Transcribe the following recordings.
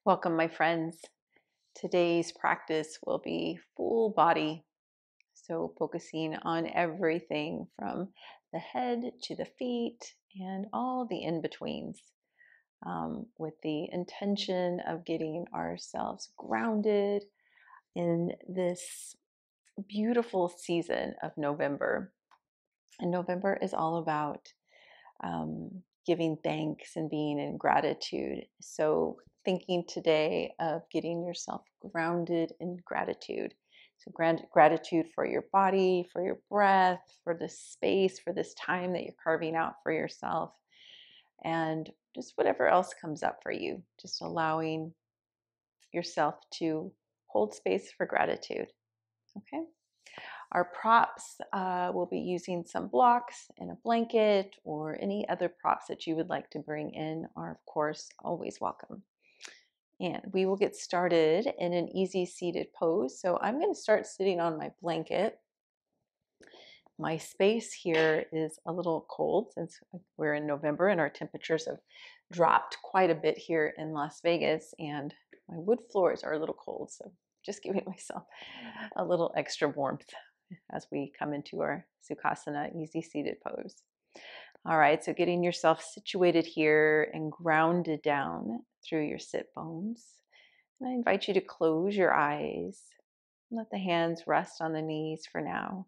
Welcome, my friends. Today's practice will be full body. So, focusing on everything from the head to the feet and all the in betweens, with the intention of getting ourselves grounded in this beautiful season of November. And November is all about giving thanks and being in gratitude. So, thinking today of getting yourself grounded in gratitude. So, gratitude for your body, for your breath, for this space, for this time that you're carving out for yourself, and just whatever else comes up for you. Just allowing yourself to hold space for gratitude. Okay. Our props, will be using some blocks and a blanket or any other props that you would like to bring in are, of course, always welcome. And we will get started in an easy seated pose. So I'm going to start sitting on my blanket. My space here is a little cold since we're in November and our temperatures have dropped quite a bit here in Las Vegas, and my wood floors are a little cold. So just giving myself a little extra warmth as we come into our Sukhasana easy seated pose. All right, so getting yourself situated here and grounded down through your sit bones. And I invite you to close your eyes. Let the hands rest on the knees for now.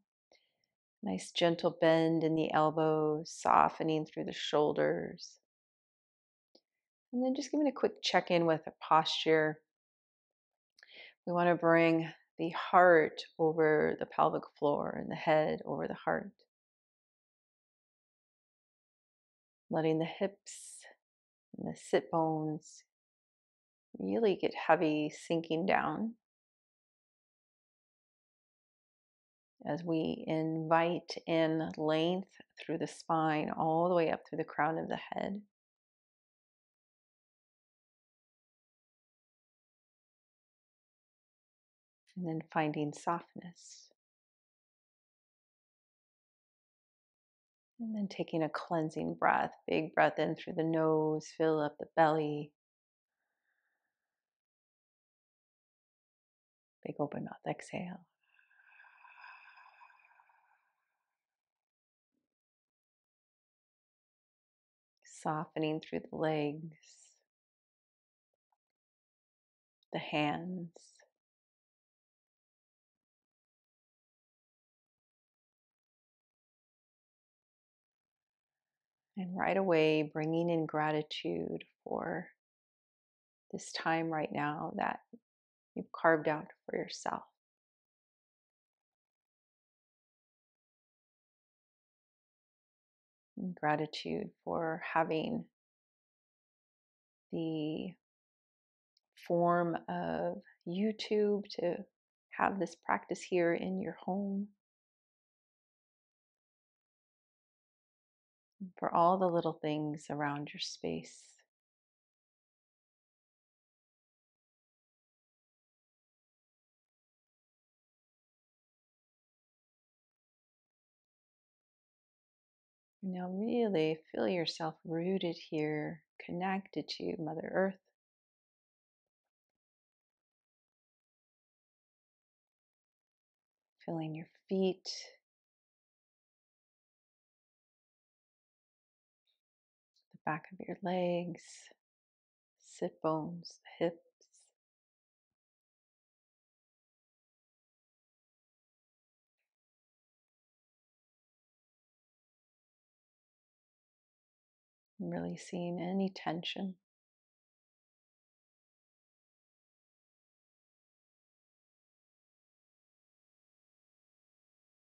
Nice gentle bend in the elbows, softening through the shoulders. And then just giving a quick check in with the posture. We want to bring the heart over the pelvic floor and the head over the heart. Letting the hips and the sit bones really get heavy, sinking down as we invite in length through the spine all the way up through the crown of the head. And then finding softness. And then taking a cleansing breath, big breath in through the nose, fill up the belly. Big open mouth, exhale. Softening through the legs, the hands. And right away, bringing in gratitude for this time right now that you've carved out for yourself. And gratitude for having the form of YouTube to have this practice here in your home. And for all the little things around your space. Now, really feel yourself rooted here, connected to Mother Earth. Feeling your feet, the back of your legs, sit bones, the hips. And really seeing any tension.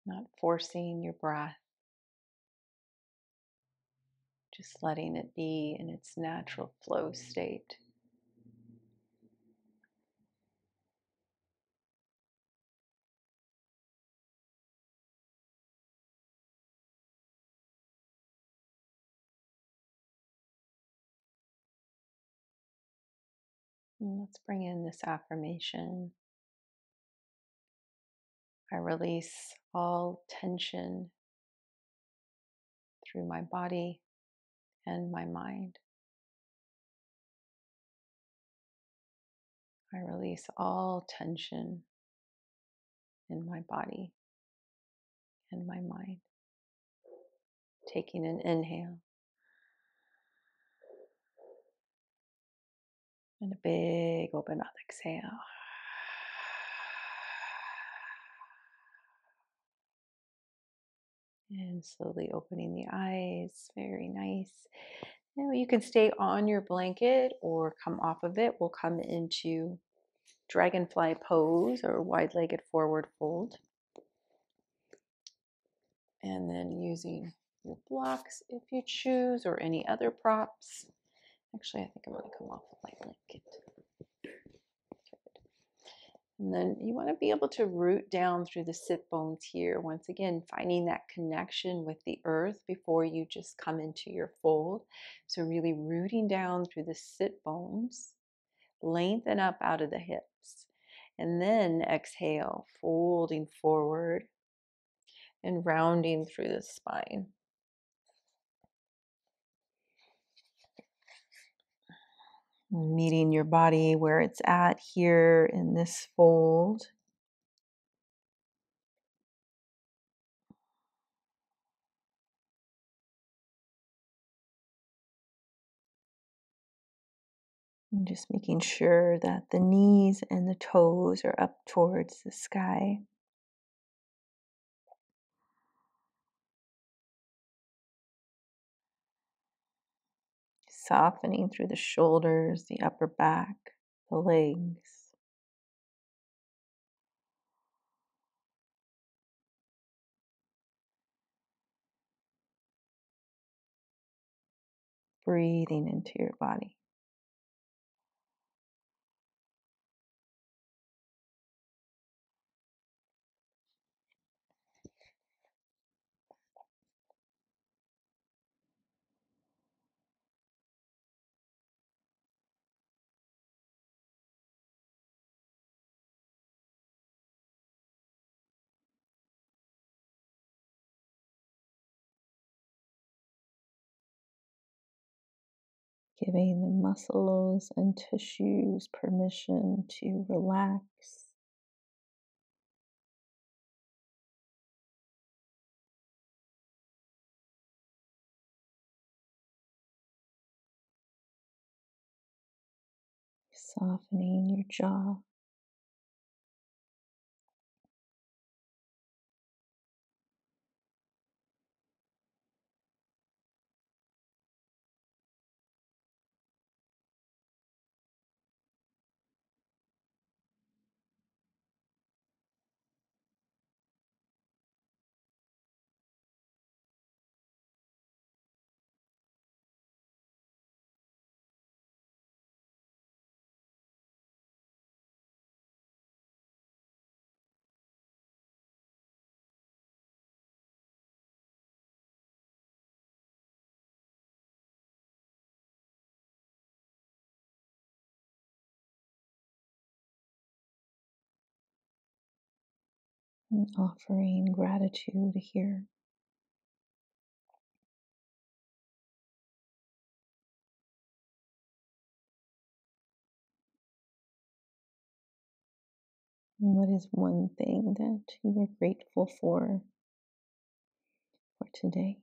Not forcing your breath. Just letting it be in its natural flow state. And let's bring in this affirmation. I release all tension through my body and my mind. I release all tension in my body and my mind. Taking an inhale and a big open mouth exhale. And slowly opening the eyes. Very nice. Now you can stay on your blanket or come off of it. We'll come into dragonfly pose or wide-legged forward fold. And then using your blocks if you choose or any other props. Actually, I think I'm going to come off of my blanket. And then you want to be able to root down through the sit bones here. Once again, finding that connection with the earth before you just come into your fold. So really rooting down through the sit bones, lengthen up out of the hips. And then exhale, folding forward and rounding through the spine. Meeting your body where it's at here in this fold. And just making sure that the knees and the toes are up towards the sky. Softening through the shoulders, the upper back, the legs. Breathing into your body. Giving the muscles and tissues permission to relax. Softening your jaw. And offering gratitude here. What is one thing that you are grateful for today?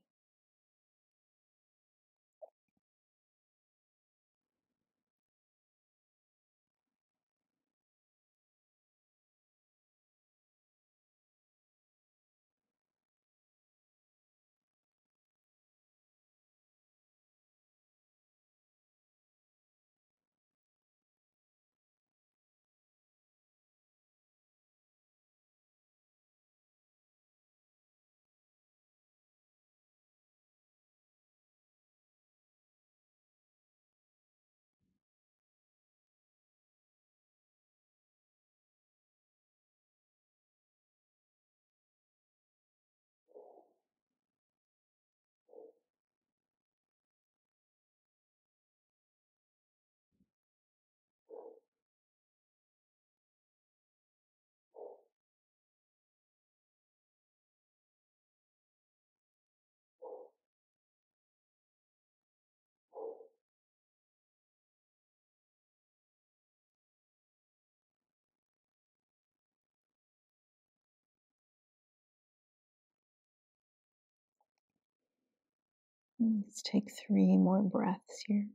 Let's take 3 more breaths here.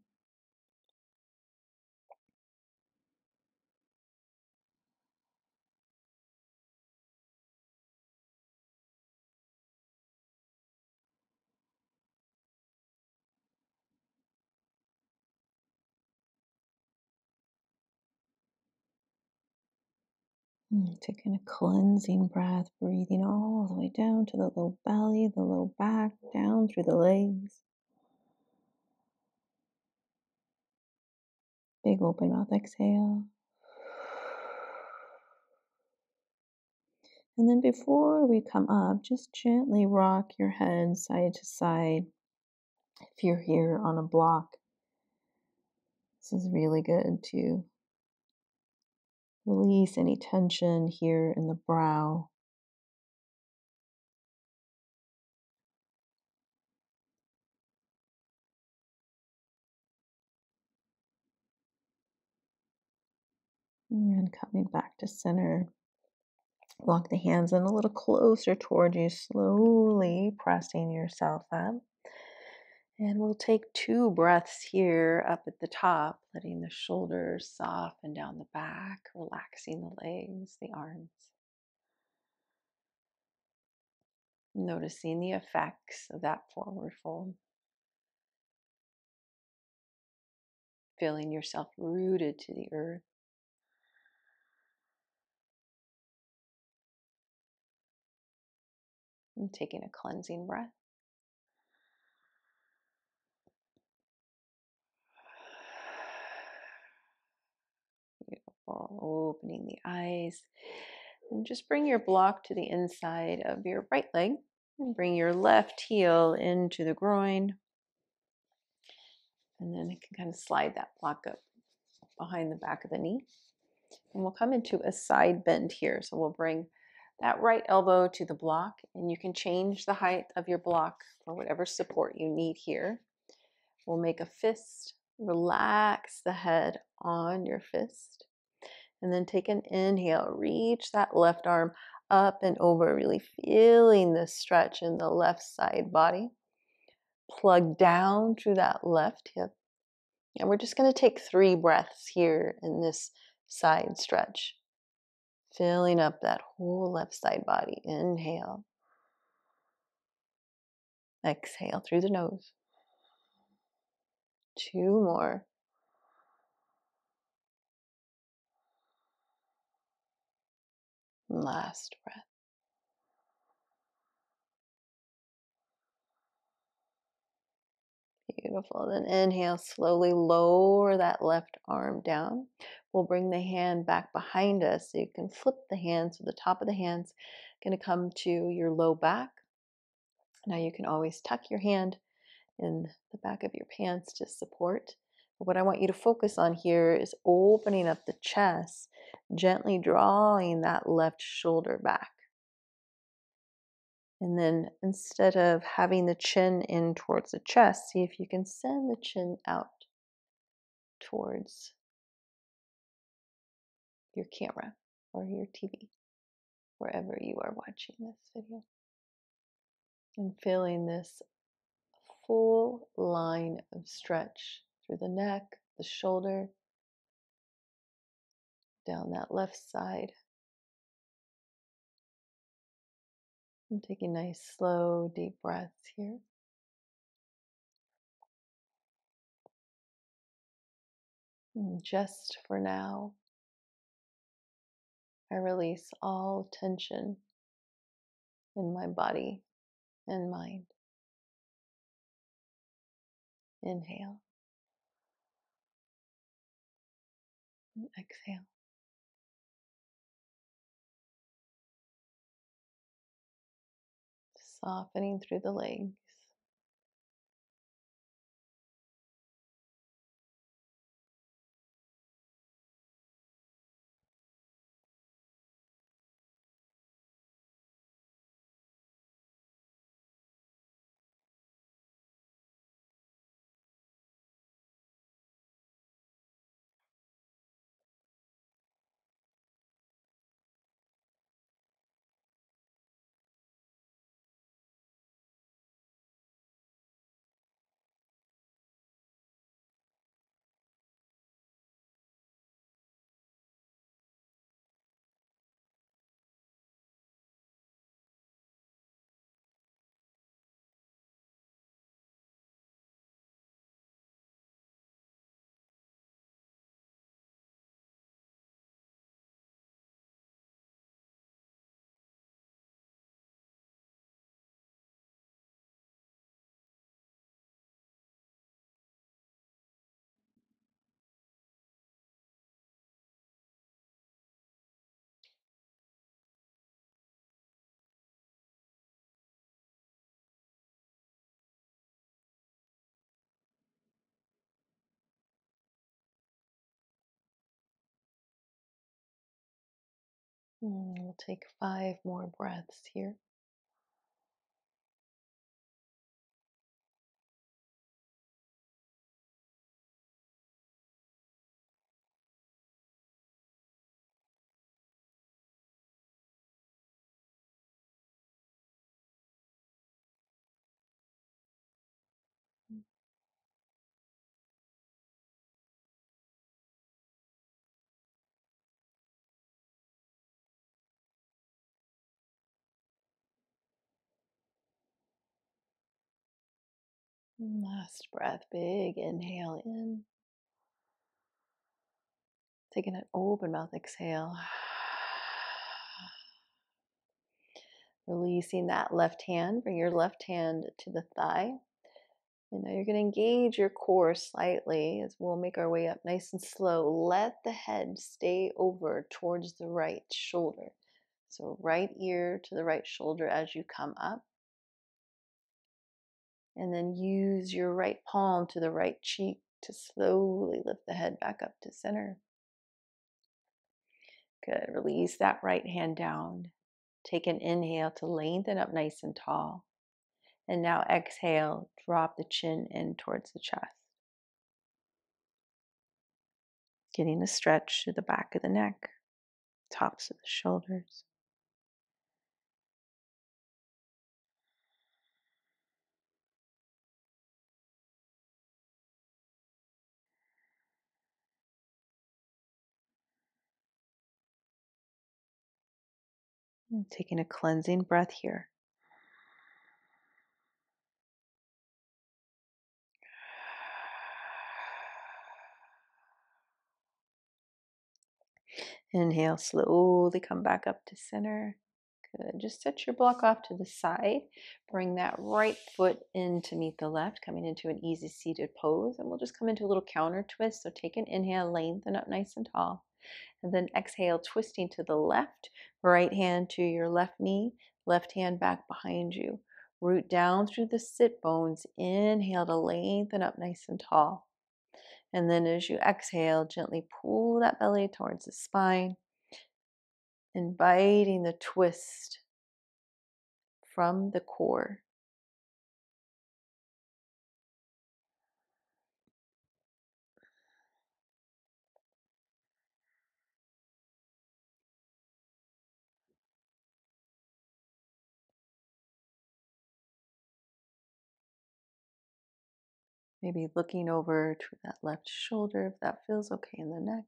Taking a cleansing breath, breathing all the way down to the low belly, the low back, down through the legs. Big open mouth exhale. And then before we come up, just gently rock your head side to side. If you're here on a block, this is really good to release any tension here in the brow. And coming back to center. Walk the hands in a little closer toward you, slowly pressing yourself up. And we'll take 2 breaths here up at the top, letting the shoulders soften down the back, relaxing the legs, the arms. Noticing the effects of that forward fold. Feeling yourself rooted to the earth. And taking a cleansing breath. Beautiful. Opening the eyes. And just bring your block to the inside of your right leg. And bring your left heel into the groin. And then you can kind of slide that block up behind the back of the knee. And we'll come into a side bend here. So we'll bring that right elbow to the block, and you can change the height of your block for whatever support you need here. We'll make a fist, relax the head on your fist, and then take an inhale, reach that left arm up and over, really feeling the stretch in the left side body. Plug down through that left hip. And we're just going to take 3 breaths here in this side stretch. Filling up that whole left side body. Inhale. Exhale through the nose. 2 more. Last breath. Beautiful. Then inhale, slowly lower that left arm down. We'll bring the hand back behind us so you can flip the hands. So the top of the hands going to come to your low back. Now you can always tuck your hand in the back of your pants to support. But what I want you to focus on here is opening up the chest, gently drawing that left shoulder back. And then instead of having the chin in towards the chest, see if you can send the chin out towards your camera or your TV, wherever you are watching this video. And feeling this full line of stretch through the neck, the shoulder, down that left side. And taking nice, slow, deep breaths here. And just for now, I release all tension in my body and mind. Inhale. And exhale. Softening through the legs. We'll take 5 more breaths here. Last breath, big inhale in. Taking an open mouth exhale. Releasing that left hand. Bring your left hand to the thigh. And now you're going to engage your core slightly as we'll make our way up nice and slow. Let the head stay over towards the right shoulder. So right ear to the right shoulder as you come up. And then use your right palm to the right cheek to slowly lift the head back up to center. Good. Release that right hand down. Take an inhale to lengthen up nice and tall. And now exhale, drop the chin in towards the chest. Getting a stretch to the back of the neck, tops of the shoulders. And taking a cleansing breath here. Inhale, slowly come back up to center. Good. Just set your block off to the side. Bring that right foot in to meet the left, coming into an easy seated pose. And we'll just come into a little counter twist. So take an inhale, lengthen up nice and tall. And then exhale, twisting to the left, right hand to your left knee, left hand back behind you. Root down through the sit bones. Inhale to lengthen up nice and tall. And then as you exhale, gently pull that belly towards the spine, inviting the twist from the core. Maybe looking over to that left shoulder if that feels okay in the neck.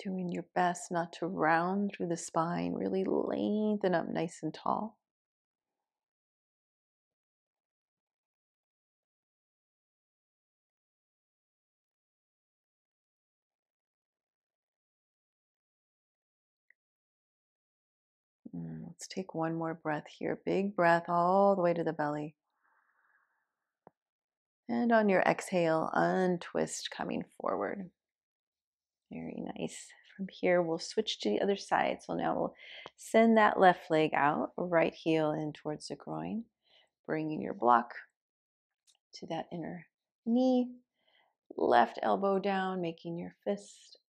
Doing your best not to round through the spine, really lengthen up nice and tall. Let's take one more breath here. Big breath all the way to the belly. And on your exhale, untwist coming forward. Very nice. From here, we'll switch to the other side. So now we'll send that left leg out, right heel in towards the groin, bringing your block to that inner knee, left elbow down, making your fist.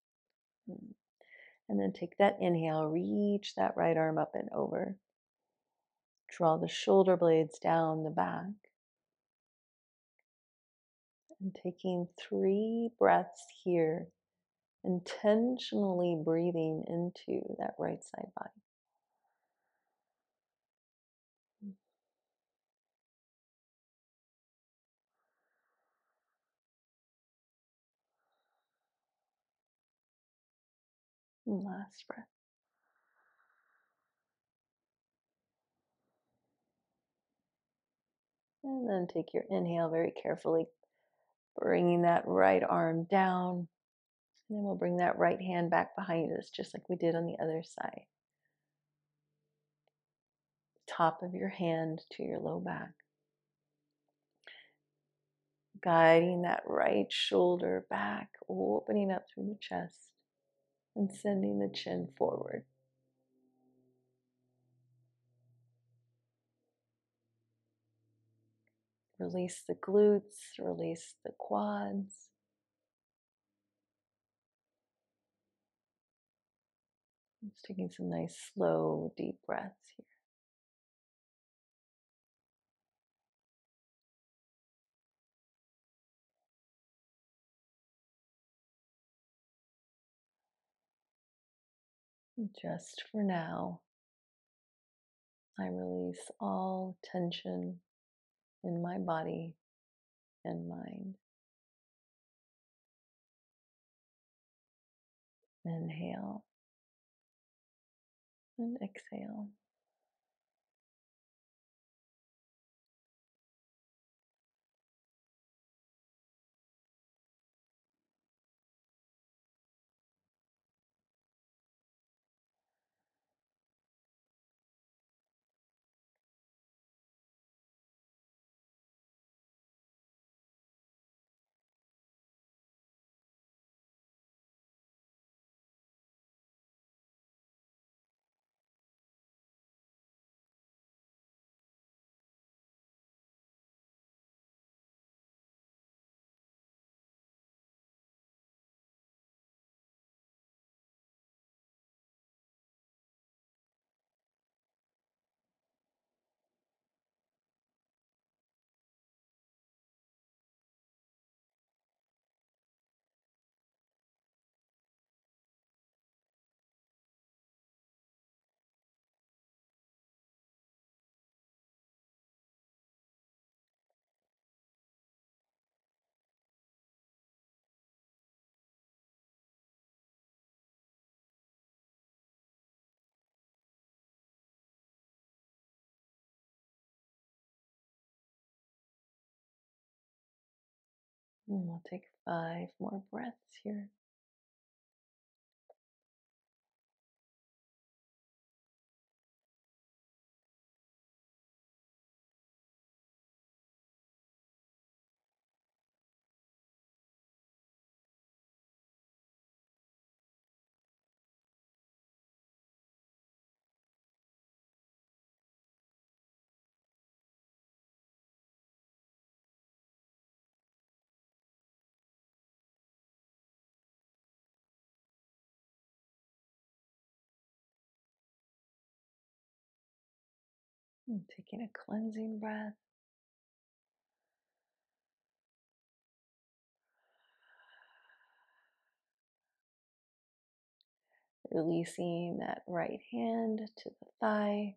And then take that inhale, reach that right arm up and over. Draw the shoulder blades down the back. And taking 3 breaths here, intentionally breathing into that right side body. And last breath. And then take your inhale very carefully, bringing that right arm down. And then we'll bring that right hand back behind us, just like we did on the other side. Top of your hand to your low back. Guiding that right shoulder back, opening up through the chest, and sending the chin forward. Release the glutes, release the quads. Just taking some nice, slow, deep breaths here. And just for now, I release all tension in my body and mind. Inhale and exhale. And we'll take 5 more breaths here. And taking a cleansing breath. Releasing that right hand to the thigh.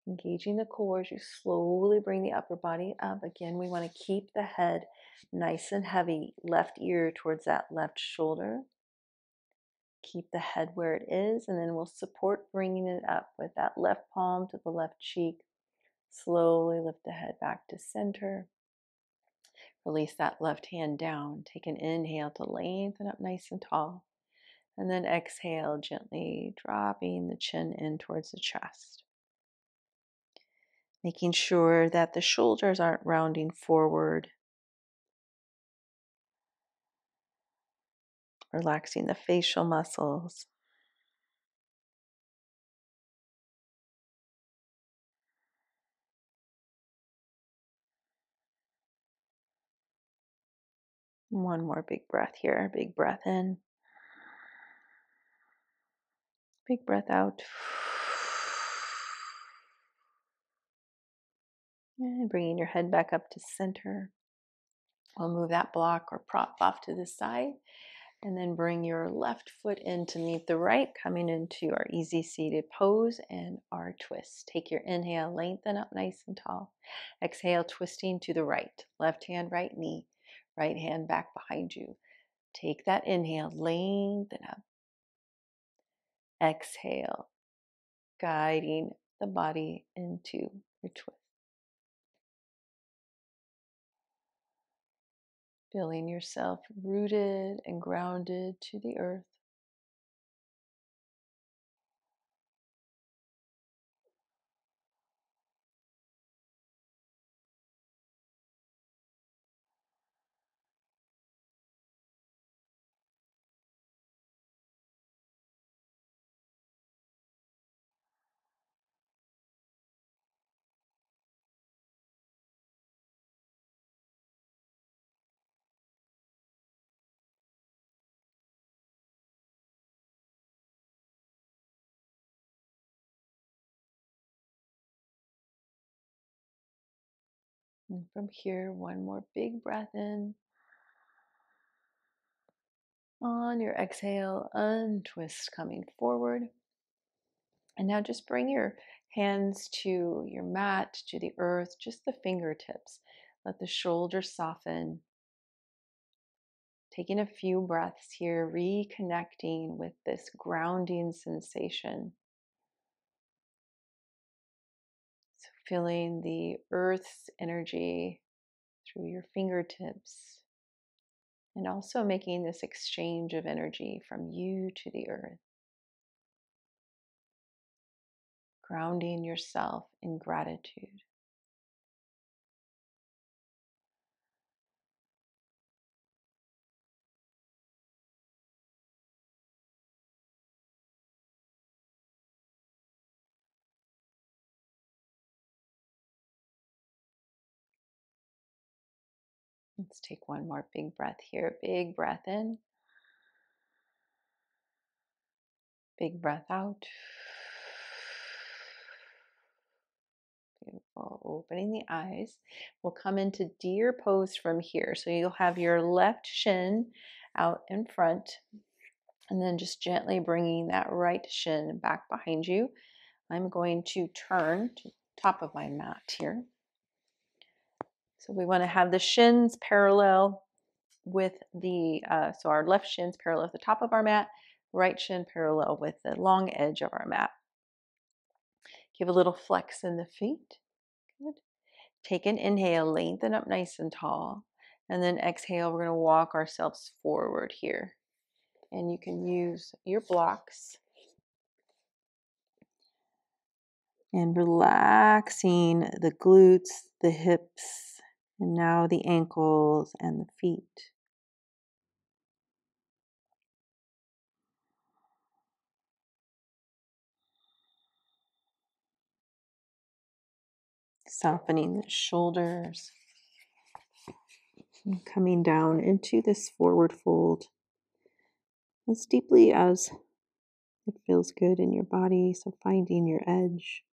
Engaging the core as you slowly bring the upper body up. Again, we want to keep the head nice and heavy. Left ear towards that left shoulder. Keep the head where it is, and then we'll support bringing it up with that left palm to the left cheek. Slowly lift the head back to center. Release that left hand down. Take an inhale to lengthen up nice and tall. And then exhale, gently dropping the chin in towards the chest. Making sure that the shoulders aren't rounding forward. Relaxing the facial muscles. One more big breath here. Big breath in. Big breath out. And bringing your head back up to center. We'll move that block or prop off to the side. And then bring your left foot in to meet the right, coming into our easy seated pose and our twist. Take your inhale, lengthen up nice and tall. Exhale, twisting to the right. Left hand, right knee. Right hand back behind you. Take that inhale, lengthen up. Exhale, guiding the body into your twist. Feeling yourself rooted and grounded to the earth. And from here, one more big breath in. On your exhale, untwist, coming forward. And now just bring your hands to your mat, to the earth, just the fingertips. Let the shoulders soften. Taking a few breaths here, reconnecting with this grounding sensation. So feeling the earth's energy through your fingertips, and also making this exchange of energy from you to the earth. Grounding yourself in gratitude. Let's take one more big breath here. Big breath in. Big breath out. Beautiful. Opening the eyes. We'll come into deer pose from here. So you'll have your left shin out in front, and then just gently bringing that right shin back behind you. I'm going to turn to the top of my mat here. So we want to have the shins parallel with so our left shin's parallel with the top of our mat, right shin parallel with the long edge of our mat. Give a little flex in the feet. Good. Take an inhale, lengthen up nice and tall. And then exhale, we're going to walk ourselves forward here. And you can use your blocks. And relaxing the glutes, the hips, and now the ankles and the feet. Softening the shoulders. And coming down into this forward fold as deeply as it feels good in your body. So finding your edge.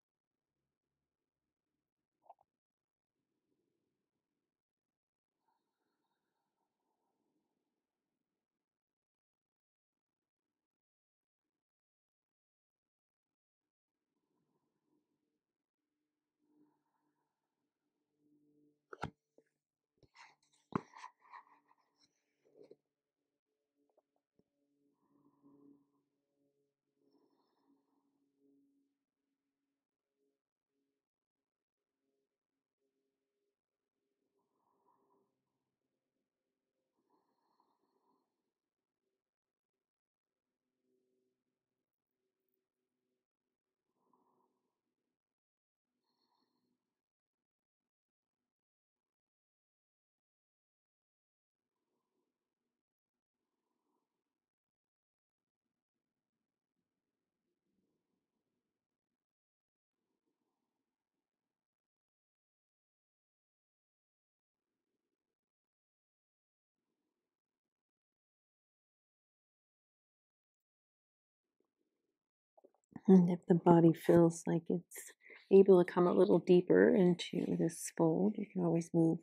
And if the body feels like it's able to come a little deeper into this fold, you can always move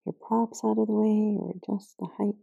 your props out of the way or adjust the height.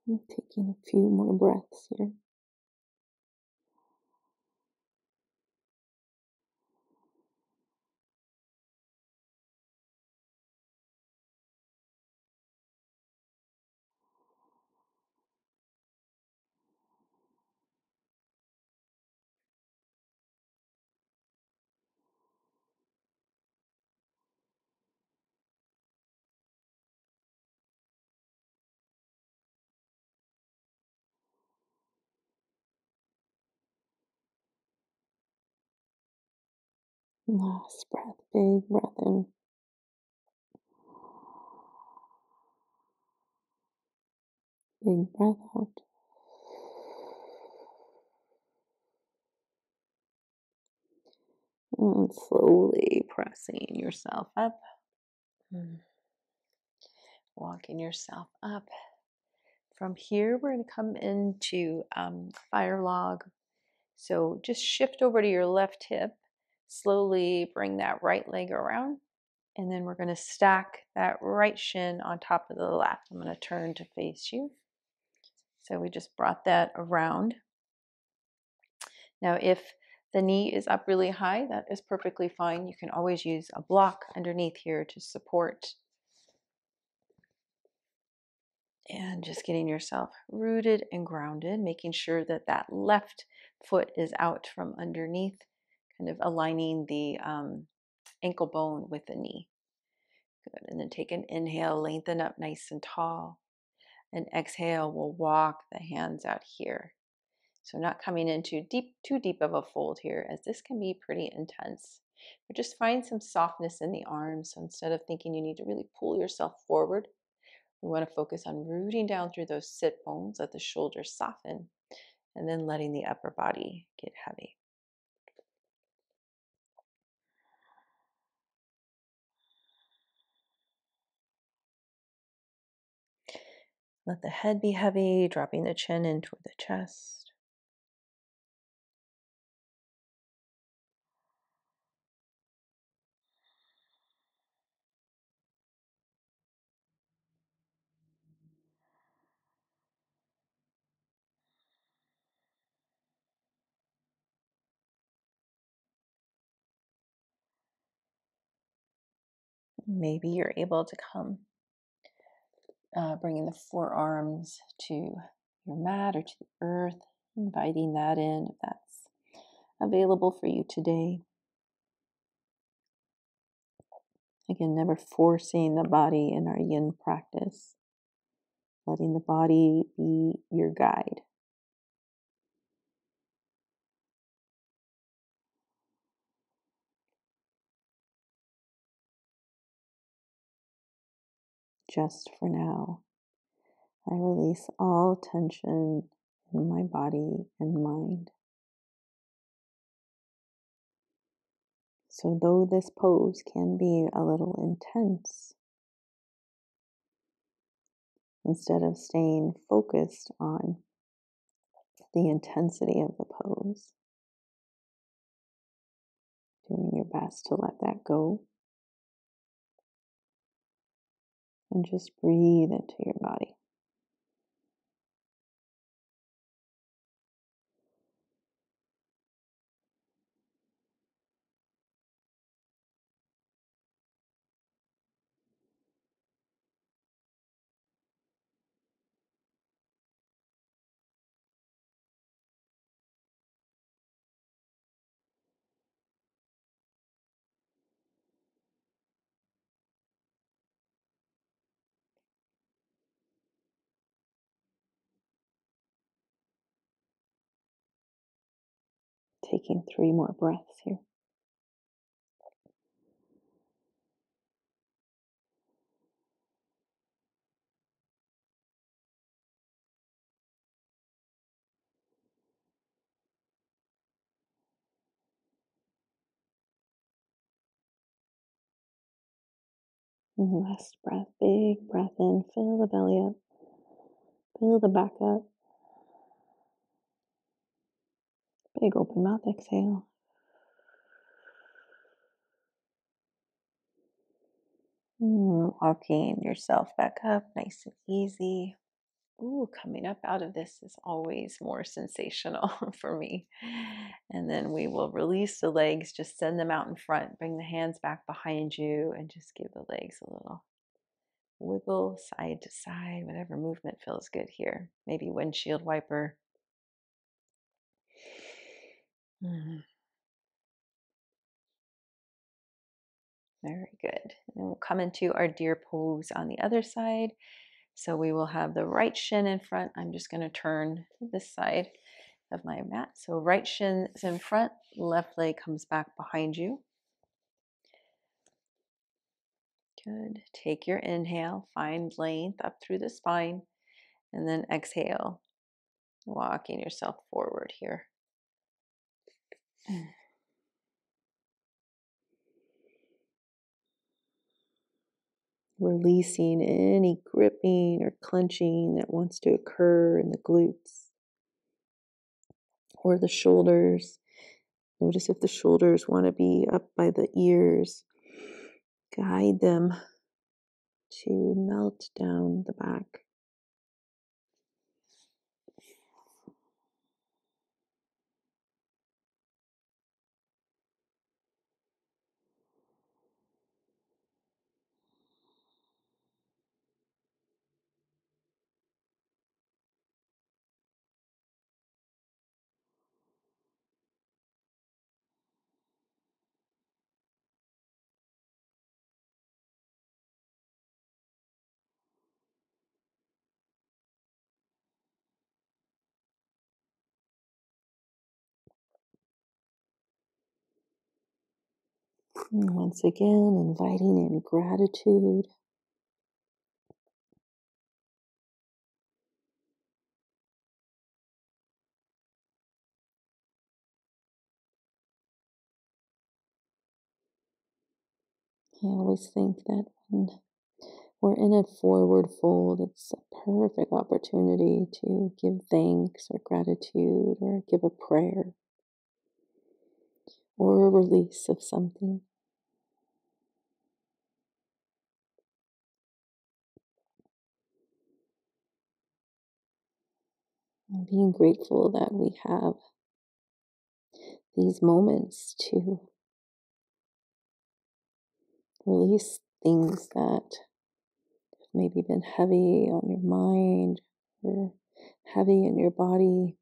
And taking a few more breaths here. Last breath, big breath in. Big breath out. And slowly pressing yourself up. Walking yourself up. From here, we're going to come into fire log. So just shift over to your left hip. Slowly bring that right leg around. And then we're going to stack that right shin on top of the left. I'm going to turn to face you. So we just brought that around. Now, if the knee is up really high, that is perfectly fine. You can always use a block underneath here to support. And just getting yourself rooted and grounded, making sure that that left foot is out from underneath, kind of aligning the ankle bone with the knee. Good. And then take an inhale, lengthen up nice and tall. And exhale, we'll walk the hands out here. So not coming into too deep of a fold here, as this can be pretty intense. But just find some softness in the arms. So instead of thinking you need to really pull yourself forward, we want to focus on rooting down through those sit bones, let the shoulders soften, and then letting the upper body get heavy. Let the head be heavy, dropping the chin in toward the chest. Maybe you're able to come, bringing the forearms to your mat or to the earth, inviting that in if that's available for you today. Again, never forcing the body in our yin practice, letting the body be your guide. Just for now, I release all tension in my body and mind. So though this pose can be a little intense, instead of staying focused on the intensity of the pose, doing your best to let that go and just breathe into your body. Taking 3 more breaths here. And last breath, big breath in, fill the belly up, fill the back up. Big open mouth exhale. Walking yourself back up, nice and easy. Ooh, coming up out of this is always more sensational for me. And then we will release the legs, just send them out in front, bring the hands back behind you, and just give the legs a little wiggle side to side, whatever movement feels good here. Maybe windshield wiper. Very good. And then we'll come into our deer pose on the other side. So we will have the right shin in front. I'm just going to turn this side of my mat. So right shin is in front, left leg comes back behind you. Good. Take your inhale, find length up through the spine, and then exhale, walking yourself forward here. Releasing any gripping or clenching that wants to occur in the glutes or the shoulders. Notice if the shoulders want to be up by the ears. Guide them to melt down the back. And once again, inviting in gratitude. I always think that when we're in a forward fold, it's a perfect opportunity to give thanks or gratitude or give a prayer or a release of something. And being grateful that we have these moments to release things that have maybe been heavy on your mind or heavy in your body.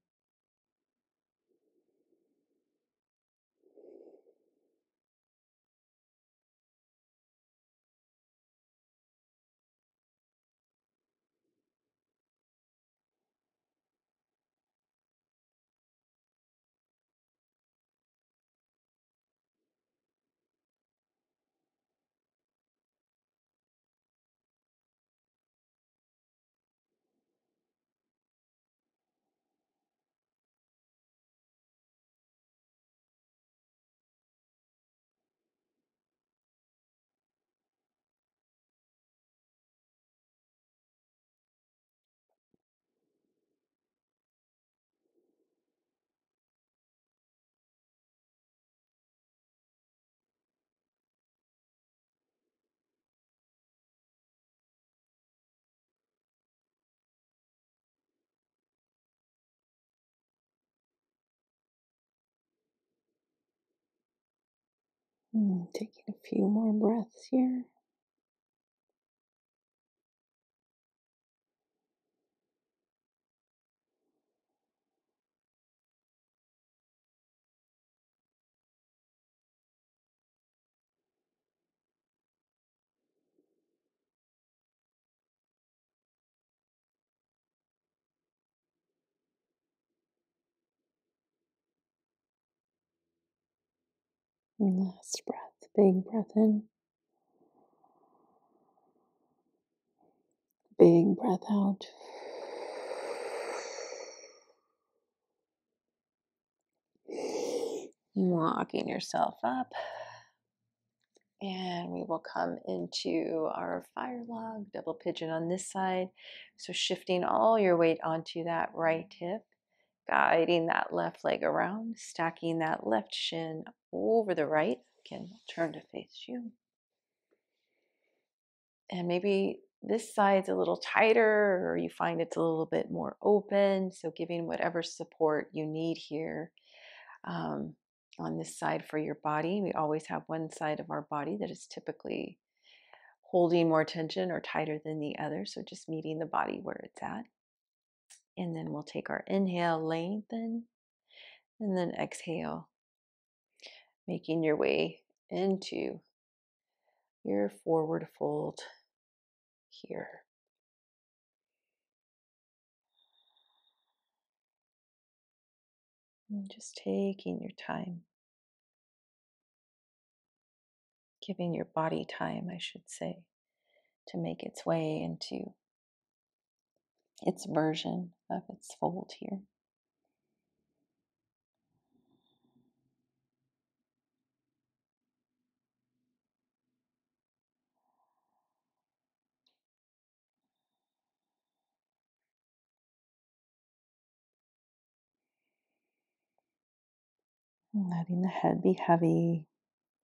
Taking a few more breaths here. Last breath, big breath in, big breath out. Walking yourself up. And we will come into our fire log, double pigeon on this side. So shifting all your weight onto that right hip, guiding that left leg around, stacking that left shin over the right. Again, we'll turn to face you. And maybe this side's a little tighter or you find it's a little bit more open. So giving whatever support you need here on this side for your body. We always have one side of our body that is typically holding more tension or tighter than the other. So just meeting the body where it's at. And then we'll take our inhale, lengthen, and then exhale, making your way into your forward fold here. And just taking your time, giving your body time, I should say. to make its way into its version of its fold here. Letting the head be heavy,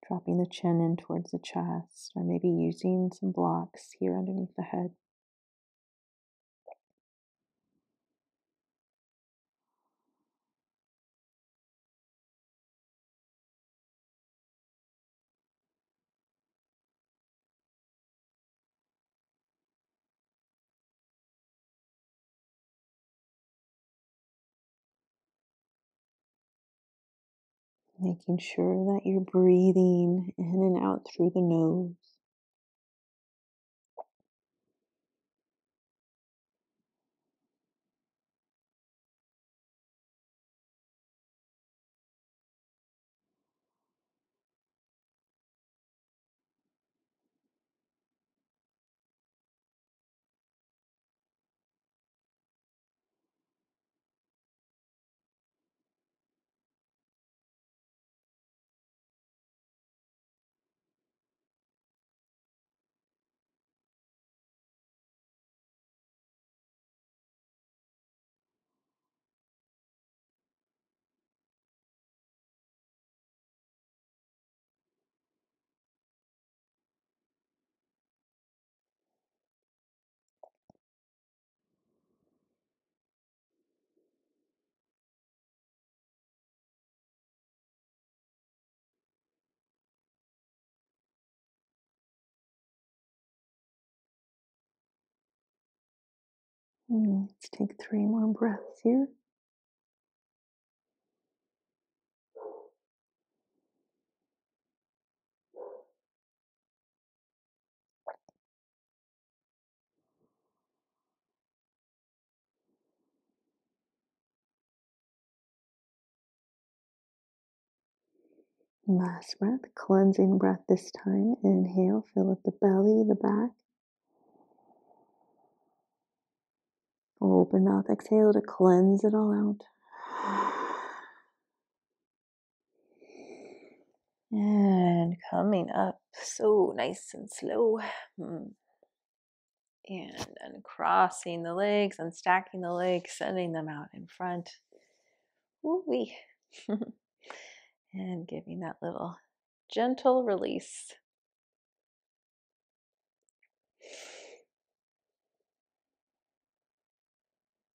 dropping the chin in towards the chest, or maybe using some blocks here underneath the head. Making sure that you're breathing in and out through the nose. Let's take 3 more breaths here. Last breath, cleansing breath this time. Inhale, fill up the belly, the back. Open mouth, exhale to cleanse it all out. And coming up so nice and slow. And uncrossing the legs, unstacking the legs, sending them out in front. Woo-wee. And giving that little gentle release.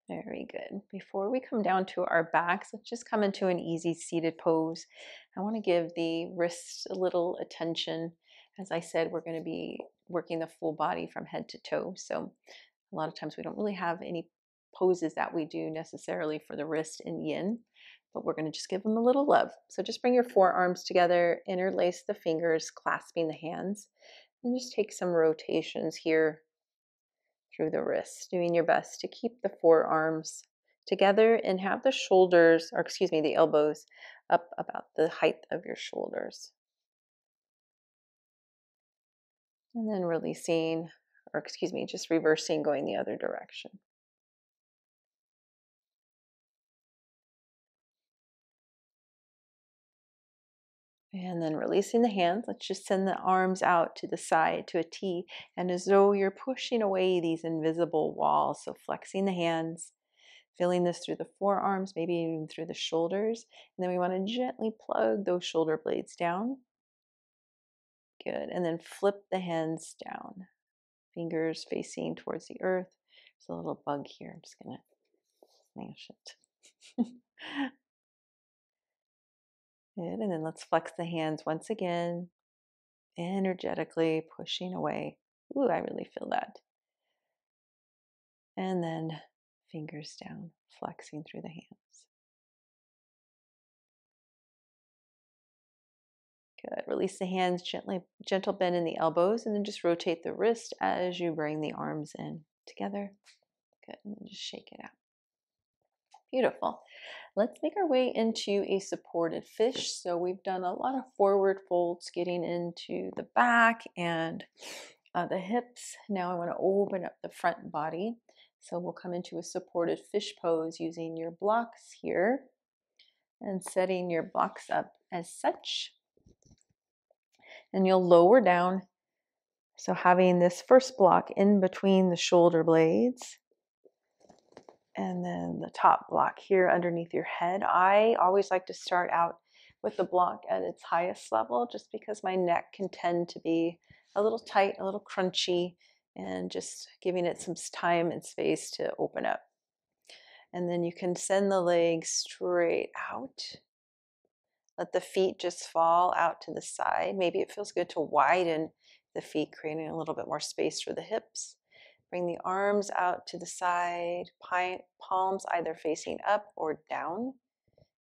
Very good. Before we come down to our backs, let's just come into an easy seated pose. I want to give the wrists a little attention. As I said, we're going to be working the full body from head to toe. So a lot of times we don't really have any poses that we do necessarily for the wrist in yin, but we're going to just give them a little love. So just bring your forearms together, interlace the fingers, clasping the hands, and just take some rotations here through the wrists, doing your best to keep the forearms together and have the shoulders, or excuse me, the elbows up about the height of your shoulders. And then releasing, or excuse me, just reversing, going the other direction. And then releasing the hands, let's just send the arms out to the side to a T, and as though you're pushing away these invisible walls. So flexing the hands, feeling this through the forearms, maybe even through the shoulders. And then we want to gently plug those shoulder blades down. Good. And then flip the hands down, fingers facing towards the earth. There's a little bug here. I'm just going to smash it. Good. And then let's flex the hands once again, energetically pushing away. Ooh, I really feel that. And then fingers down, flexing through the hands. Good. Release the hands gently, gentle bend in the elbows, and then just rotate the wrist as you bring the arms in together. Good. And then just shake it out. Beautiful. Let's make our way into a supported fish. So we've done a lot of forward folds getting into the back and the hips. Now I want to open up the front body. So we'll come into a supported fish pose using your blocks here and setting your blocks up as such. And you'll lower down. So having this first block in between the shoulder blades and then the top block here underneath your head. I always like to start out with the block at its highest level just because my neck can tend to be a little tight, a little crunchy, and just giving it some time and space to open up. And then you can send the legs straight out. Let the feet just fall out to the side. Maybe it feels good to widen the feet, creating a little bit more space for the hips. Bring the arms out to the side, palms either facing up or down,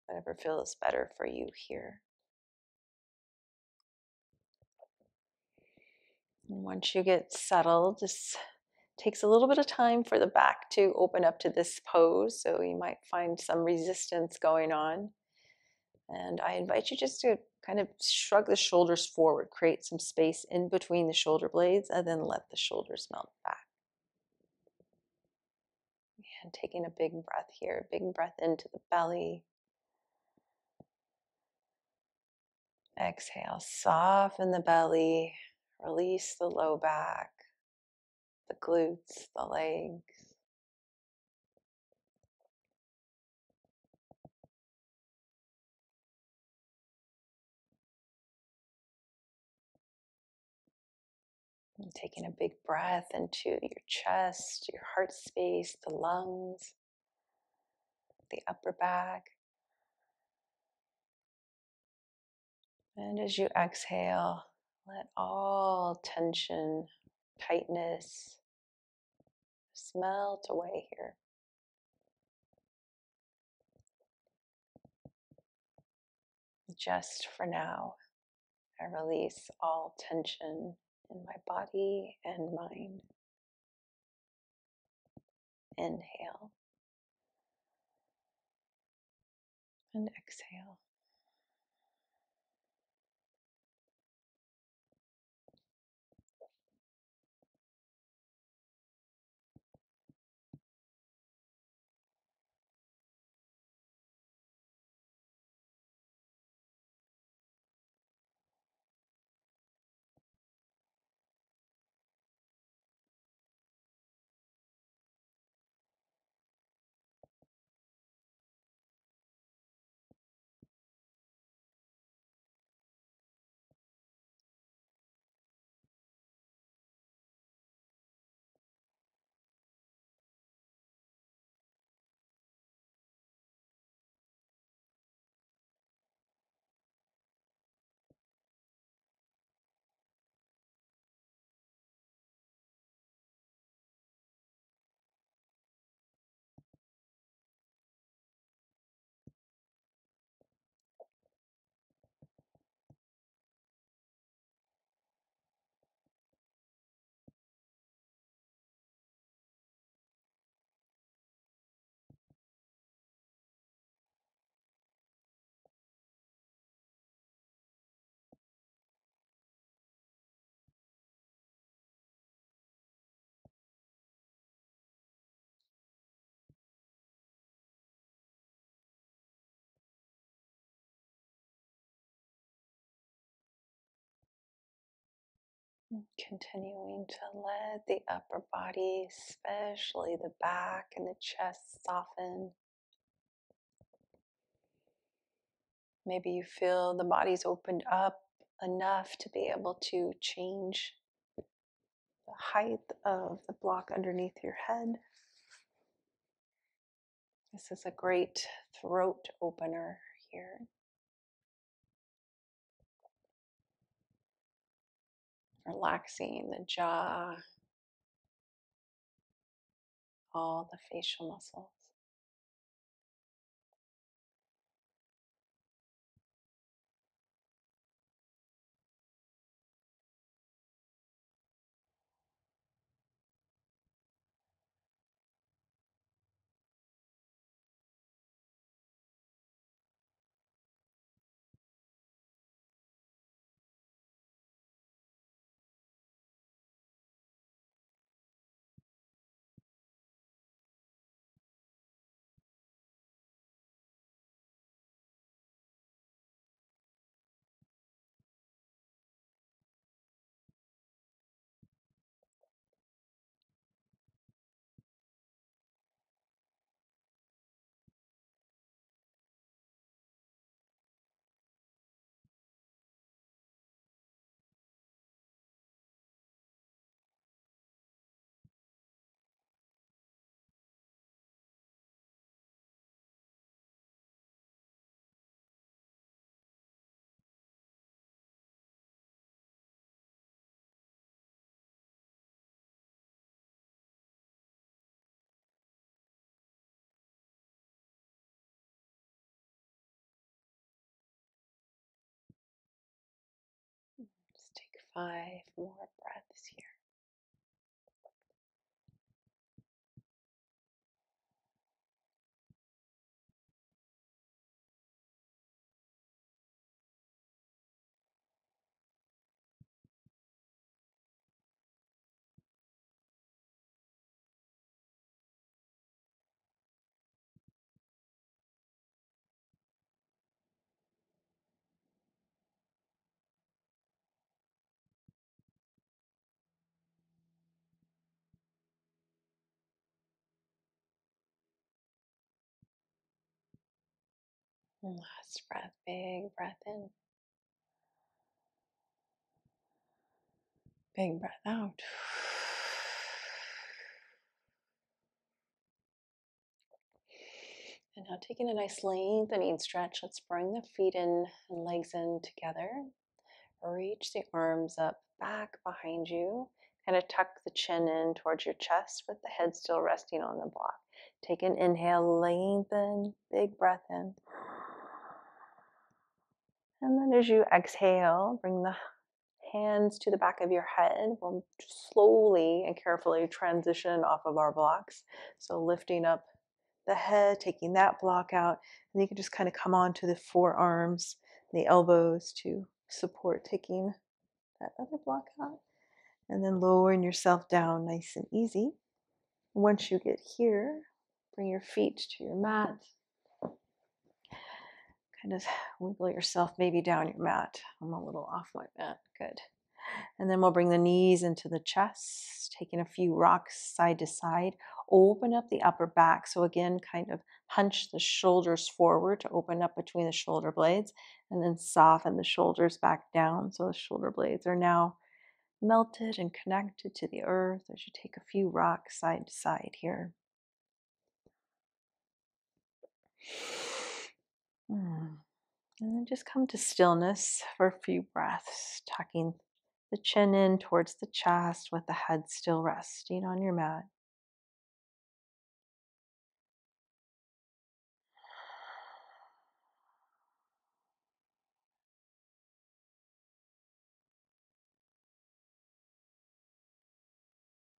whatever feels better for you here. And once you get settled, this takes a little bit of time for the back to open up to this pose, so you might find some resistance going on. And I invite you just to kind of shrug the shoulders forward, create some space in between the shoulder blades, and then let the shoulders melt back. And taking a big breath here, big breath into the belly. Exhale, soften the belly, release the low back, the glutes, the legs. And taking a big breath into your chest, your heart space, the lungs, the upper back. And as you exhale, let all tension, tightness melt away here. Just for now, I release all tension in my body and mind. Inhale and exhale. Continuing to let the upper body, especially the back and the chest, soften. Maybe you feel the body's opened up enough to be able to change the height of the block underneath your head. This is a great throat opener here. Relaxing the jaw, all the facial muscles. 5 more breaths here. And last breath, big breath in, big breath out. And now taking a nice lengthening stretch, let's bring the feet in and legs in together. Reach the arms up back behind you. Kind of tuck the chin in towards your chest with the head still resting on the block. Take an inhale, lengthen, big breath in. And then as you exhale, bring the hands to the back of your head. We'll slowly and carefully transition off of our blocks. So lifting up the head, taking that block out, and you can just kind of come onto the forearms, the elbows to support taking that other block out. And then lowering yourself down nice and easy. Once you get here, bring your feet to your mat. Kind of wiggle yourself maybe down your mat. I'm a little off my mat. Good. And then we'll bring the knees into the chest, taking a few rocks side to side. Open up the upper back. So again, kind of hunch the shoulders forward to open up between the shoulder blades, and then soften the shoulders back down. So the shoulder blades are now melted and connected to the earth as you take a few rocks side to side here. And then just come to stillness for a few breaths, tucking the chin in towards the chest with the head still resting on your mat.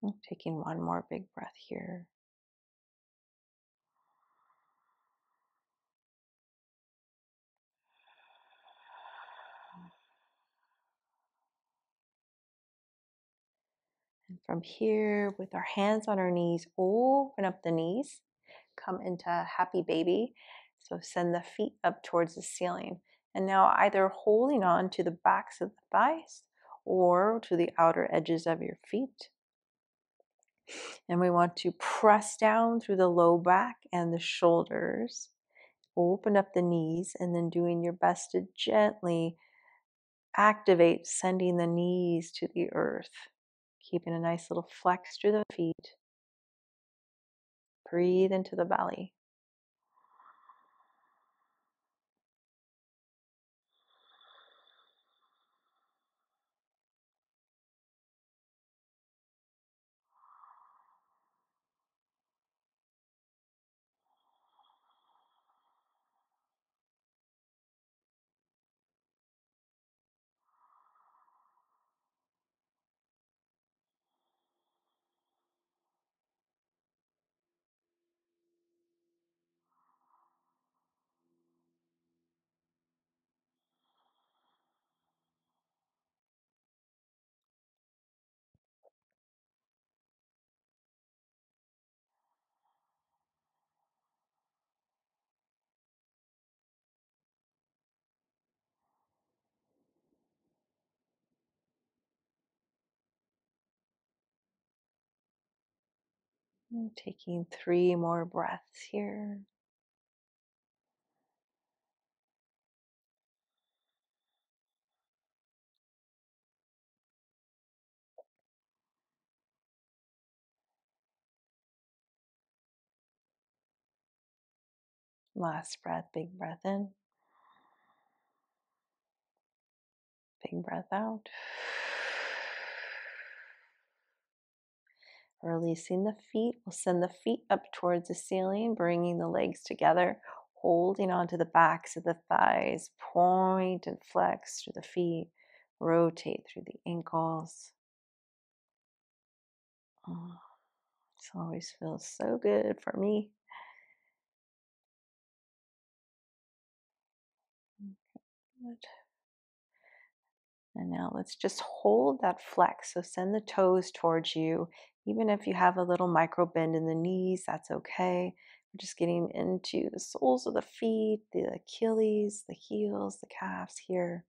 And taking one more big breath here. And from here, with our hands on our knees, open up the knees, come into happy baby. So send the feet up towards the ceiling. And now either holding on to the backs of the thighs or to the outer edges of your feet. And we want to press down through the low back and the shoulders. Open up the knees, and then doing your best to gently activate, sending the knees to the earth. Keeping a nice little flex through the feet. Breathe into the belly. And taking 3 more breaths here. Last breath, big breath in. Big breath out. Releasing the feet. We'll send the feet up towards the ceiling, bringing the legs together, holding onto the backs of the thighs. Point and flex through the feet. rotate through the ankles. Oh, this always feels so good for me. Good. And now let's just hold that flex. So send the toes towards you. Even if you have a little micro bend in the knees, that's okay. We're just getting into the soles of the feet, the Achilles, the heels, the calves here.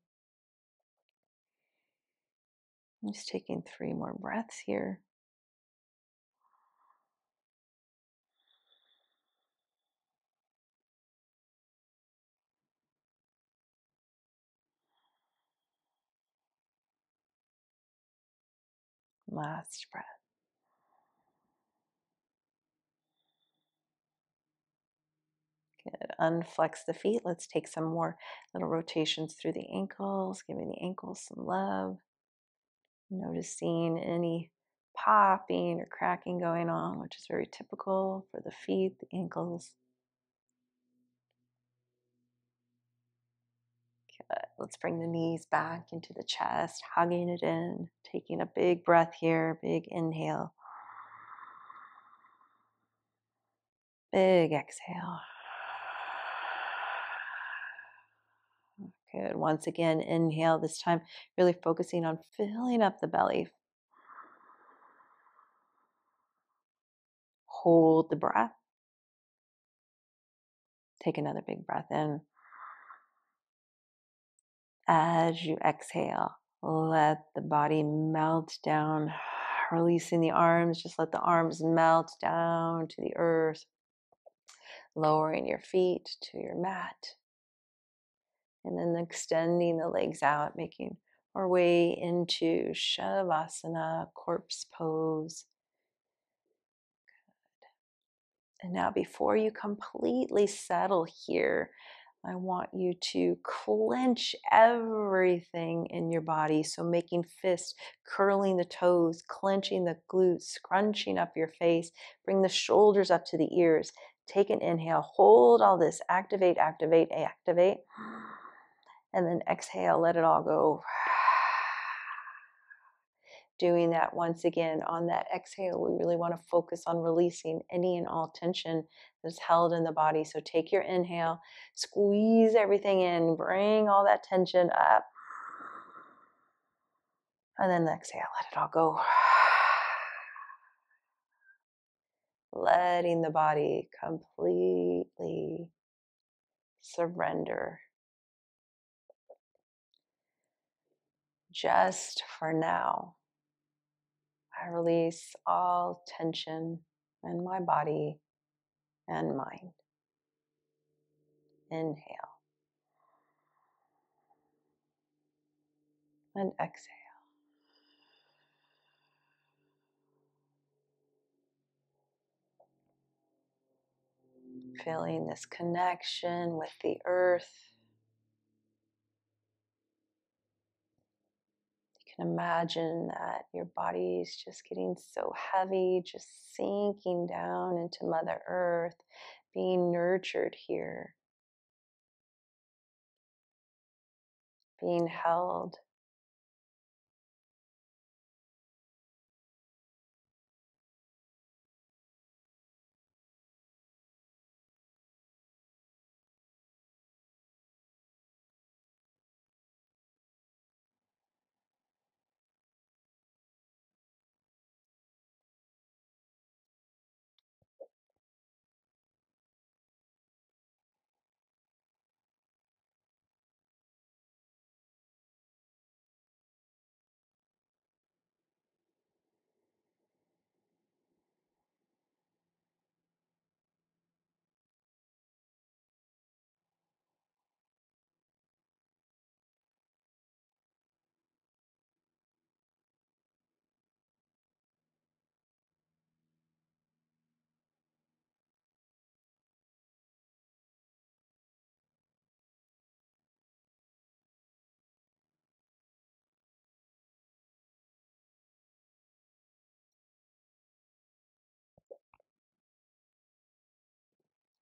I'm just taking 3 more breaths here. Last breath. Good. Unflex the feet. Let's take some more little rotations through the ankles, giving the ankles some love. Noticing any popping or cracking going on, which is very typical for the feet, the ankles. Good. Let's bring the knees back into the chest, hugging it in, taking a big breath here, big inhale, big exhale. Good. Once again, inhale, this time really focusing on filling up the belly. Hold the breath. Take another big breath in. As you exhale, let the body melt down, releasing the arms. Just let the arms melt down to the earth, lowering your feet to your mat. And then extending the legs out, making our way into Shavasana, corpse pose. And now before you completely settle here, I want you to clench everything in your body. So making fists, curling the toes, clenching the glutes, scrunching up your face, bring the shoulders up to the ears. Take an inhale, hold all this, activate, activate, activate. And then exhale, let it all go. Doing that once again on that exhale, we really want to focus on releasing any and all tension that's held in the body. So take your inhale, squeeze everything in, bring all that tension up. And then the exhale, let it all go. Letting the body completely surrender. Just for now, I release all tension in my body and mind. Inhale and exhale. Feeling this connection with the earth. You can imagine that your body is just getting so heavy, just sinking down into Mother Earth, being nurtured here, being held.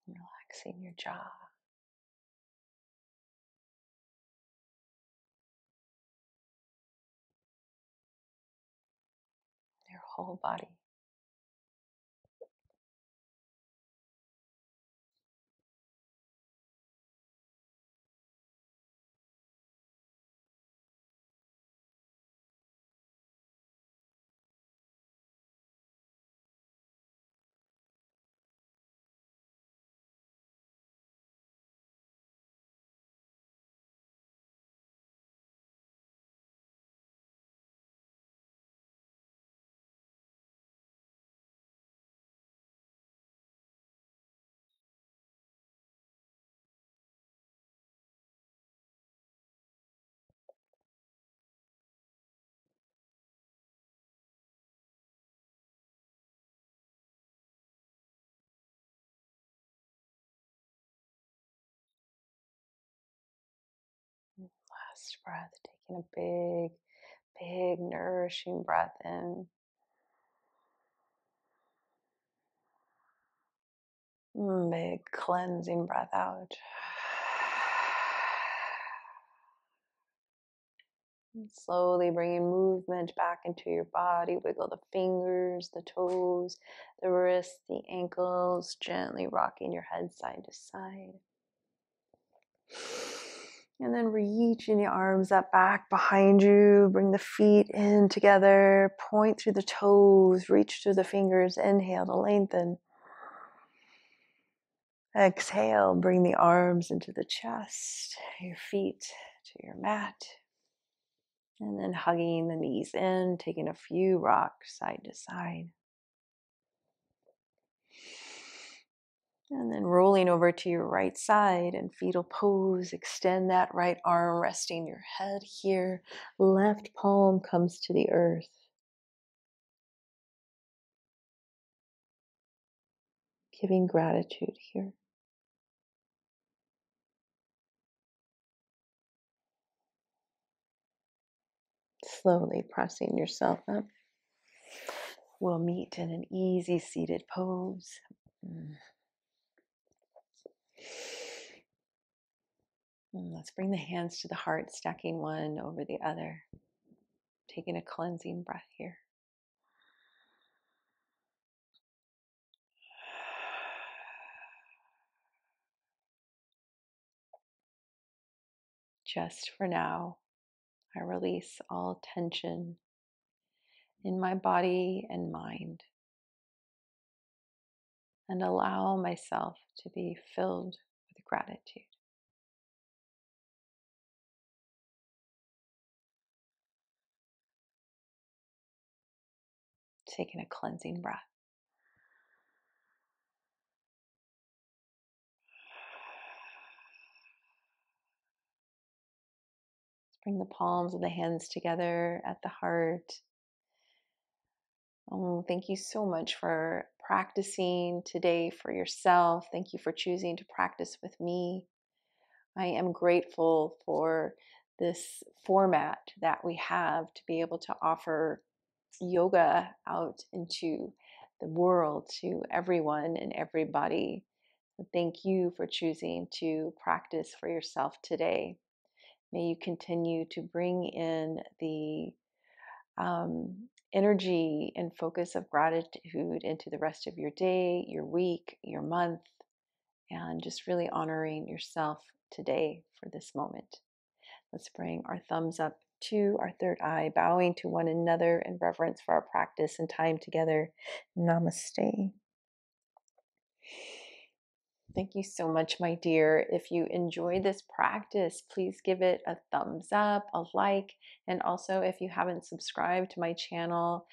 Relaxing your jaw. whole body. Last breath, taking a big, big nourishing breath in. Big cleansing breath out. And slowly bringing movement back into your body. Wiggle the fingers, the toes, the wrists, the ankles, gently rocking your head side to side. And then reaching the arms up back behind you. Bring the feet in together. Point through the toes. Reach through the fingers. Inhale to lengthen. Exhale, bring the arms into the chest, your feet to your mat. And then hugging the knees in, taking a few rocks side to side. And then rolling over to your right side in fetal pose. Extend that right arm, resting your head here. Left palm comes to the earth. Giving gratitude here. Slowly pressing yourself up. We'll meet in an easy seated pose. And let's bring the hands to the heart, stacking one over the other. Taking a cleansing breath here. Just for now, I release all tension in my body and mind and allow myself to be filled with gratitude. Taking a cleansing breath. Let's bring the palms of the hands together at the heart. Oh, thank you so much for practicing today for yourself. Thank you for choosing to practice with me. I am grateful for this format that we have to be able to offer yoga out into the world to everyone and everybody. Thank you for choosing to practice for yourself today. May you continue to bring in the energy and focus of gratitude into the rest of your day, your week, your month, and just really honoring yourself today for this moment. Let's bring our thumbs up to our third eye, bowing to one another in reverence for our practice and time together. Namaste. Thank you so much, my dear. If you enjoyed this practice, please give it a thumbs up, a like, and also if you haven't subscribed to my channel,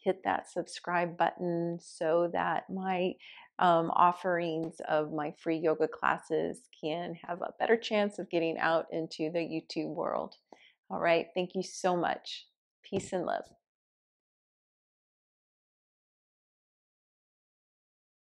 hit that subscribe button so that my offerings of my free yoga classes can have a better chance of getting out into the YouTube world. All right, thank you so much. Peace and love.